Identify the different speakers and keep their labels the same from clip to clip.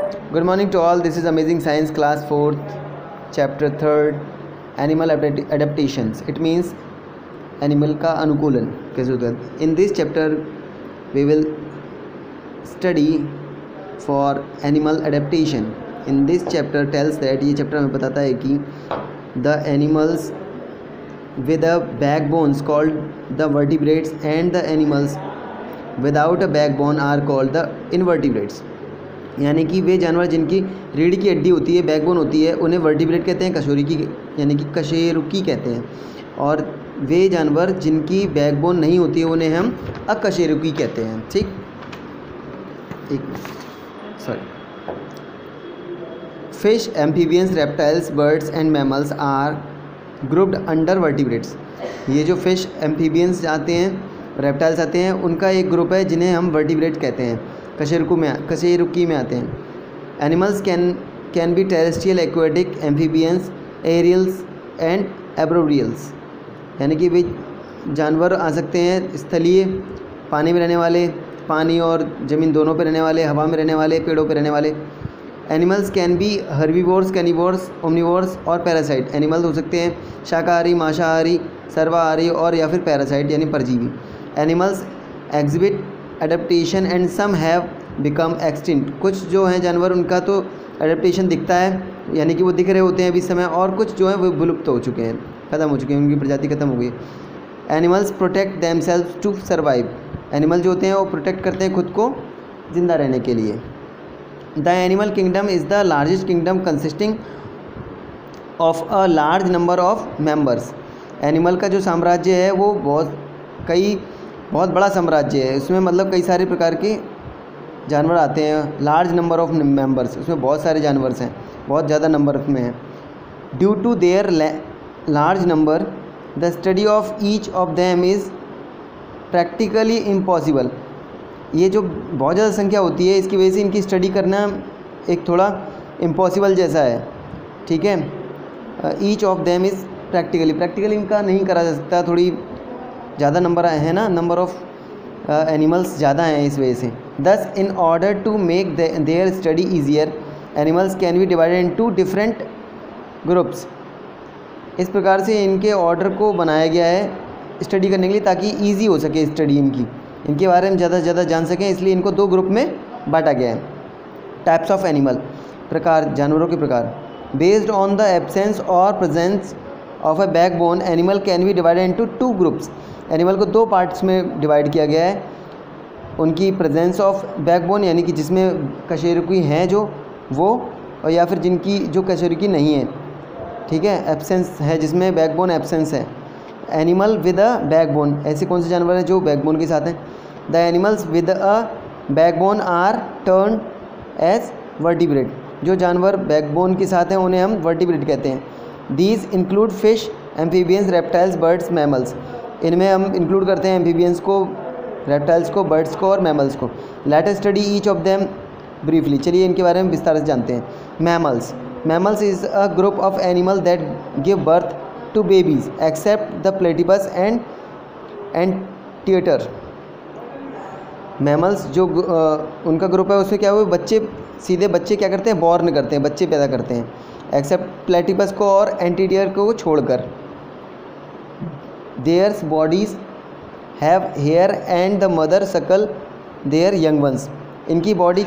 Speaker 1: Good morning to all. This is Amazing Science Class 4th, Chapter 3rd, Animal Adaptations. It means animal का अनुकूलन कैसे होता है. In this chapter we will study for animal adaptation. In this chapter tells that ये chapter हमें बताता है कि the animals with a backbones called the vertebrates and the animals without a backbone are called the invertebrates. यानी कि वे जानवर जिनकी रीढ़ की हड्डी होती है, बैकबोन होती है, उन्हें वर्टिब्रेट कहते हैं, कशेरुकी यानी कि कशेरुकी कहते हैं. और वे जानवर जिनकी बैकबोन नहीं होती है उन्हें हम अकशेरुकी कहते हैं. ठीक, fish, amphibians, reptiles, birds and mammals are grouped under vertebrates. ये जो फिश, एम्फीबियंस आते हैं, रेप्टाइल्स आते हैं, उनका एक ग्रुप है जिन्हें हम वर्टिब्रेट कहते हैं, कशेरुकी में आते हैं. Animals can be terrestrial, aquatic, amphibians, aerials and arboreals. यानी कि वे जानवर आ सकते हैं स्थलीय, पानी में रहने वाले, पानी और ज़मीन दोनों पे रहने वाले, हवा में रहने वाले, पेड़ों पे रहने वाले. Animals can be herbivores, carnivores, omnivores और पैरासाइट. एनिमल्स हो सकते हैं शाकाहारी, मांसाहारी, सर्वाहारी और या फिर पैरासाइट यानी परजीवी. Animals exhibit adaptation and some have become extinct. कुछ जो हैं जानवर उनका तो एडेप्टेशन दिखता है, यानी कि वो दिख रहे होते हैं अभी इस समय, और कुछ जो है वो विलुप्त हो चुके हैं, ख़त्म हो चुके हैं, उनकी प्रजाति ख़त्म हो गई. Animals protect themselves to survive. Animal जो होते हैं वो प्रोटेक्ट करते हैं खुद को ज़िंदा रहने के लिए. The animal kingdom is the largest kingdom consisting of a large number of members. Animal का जो साम्राज्य है वो बहुत बड़ा साम्राज्य है. उसमें मतलब कई सारे प्रकार के जानवर आते हैं. लार्ज नंबर ऑफ मेंबर्स, उसमें बहुत सारे जानवर हैं, बहुत ज़्यादा नंबर में हैं. Due to their large number the study of each of them is practically impossible. ये जो बहुत ज़्यादा संख्या होती है, इसकी वजह से इनकी स्टडी करना एक थोड़ा इम्पॉसिबल जैसा है. ठीक है, each of them is practically इनका नहीं करा जा सकता. थोड़ी ज़्यादा नंबर है ना, नंबर ऑफ एनिमल्स ज़्यादा हैं इस वजह से. Thus in order to make their study easier animals can be divided into different groups. इस प्रकार से इनके ऑर्डर को बनाया गया है स्टडी करने के लिए, ताकि ईजी हो सके स्टडी इनके बारे में ज़्यादा से ज़्यादा जान सकें, इसलिए इनको दो ग्रुप में बांटा गया है. टाइप्स ऑफ एनिमल, प्रकार, जानवरों के प्रकार. बेस्ड ऑन द एब्सेंस और presence of a backbone animal can be divided into two groups. Animal को दो पार्ट्स में डिवाइड किया गया है. उनकी प्रेजेंस ऑफ बैकबोन यानी कि जिसमें कशेरुकी हैं जो वो, और या फिर जिनकी जो कशेरुकी नहीं है. ठीक है, एब्सेंस है जिसमें बैकबोन एब्सेंस है. एनिमल विद अ बैकबोन, ऐसे कौन से जानवर हैं जो बैकबोन के साथ हैं. The animals with a backbone are termed as vertebrate. जो जानवर बैकबोन के साथ हैं उन्हें हम वर्टिब्रेट कहते हैं. These include fish, amphibians, reptiles, birds, mammals. इनमें हम इंक्लूड करते हैं एम्फीबियंस को, रेप्टाइल्स को, बर्ड्स को और मैमल्स को. Let us study each of them briefly. चलिए इनके बारे में विस्तार से जानते हैं. Mammals is a group of animal that give birth to babies except the platypus and anteater. Mammals जो उनका ग्रुप है उसमें क्या हुआ, सीधे बच्चे क्या करते हैं, बॉर्न करते हैं, बच्चे पैदा करते हैं, एक्सेप्ट प्लेटिपस को और एंटीडियर को छोड़कर. Theirs bodies have hair and the mother suckle their young ones. इनकी बॉडी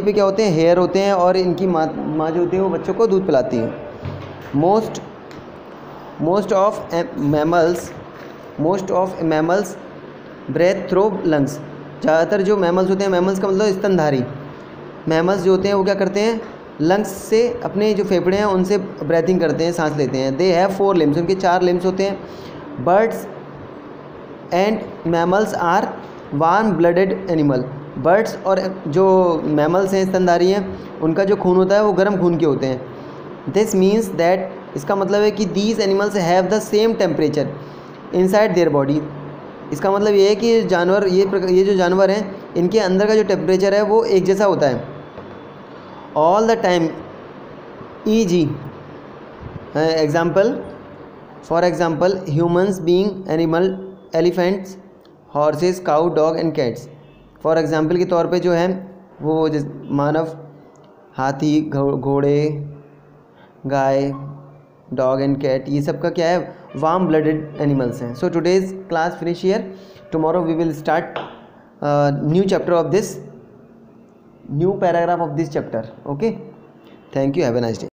Speaker 1: पे क्या होते हैं, हेयर होते हैं, और इनकी माँ जो होती है वो बच्चों को दूध पिलाती है. Most of mammals breathe through lungs. ज़्यादातर जो मैमल्स होते हैं, मैमल्स का मतलब स्तनधारी, मैमल्स जो होते हैं वो क्या करते हैं, लंग्स से अपने जो फेफड़े हैं उनसे ब्रेथिंग करते हैं, सांस लेते हैं. दे हैव 4 लिम्स, उनके 4 लिम्स होते हैं. Birds and mammals are warm blooded animal. Birds और जो मैमल्स हैं, स्तनधारी हैं, उनका जो खून होता है वो गर्म खून के होते हैं. दिस मीन्स दैट, इसका मतलब है कि these animals have the same temperature inside their body. इसका मतलब ये है कि ये जो जानवर हैं, इनके अंदर का जो टेम्परेचर है वो एक जैसा होता है all the time. E G. Example, for example humans being animal, elephants, horses, cow, dog and cats. For example के तौर पे जो है वो मानव हाथी, घोड़े, गाय, डॉग एंड कैट, ये सब का क्या है, वार्म ब्लडेड एनिमल्स हैं. So today's class finish here. Tomorrow we will start new chapter of this, new paragraph of this chapter. Okay, thank you, have a nice day.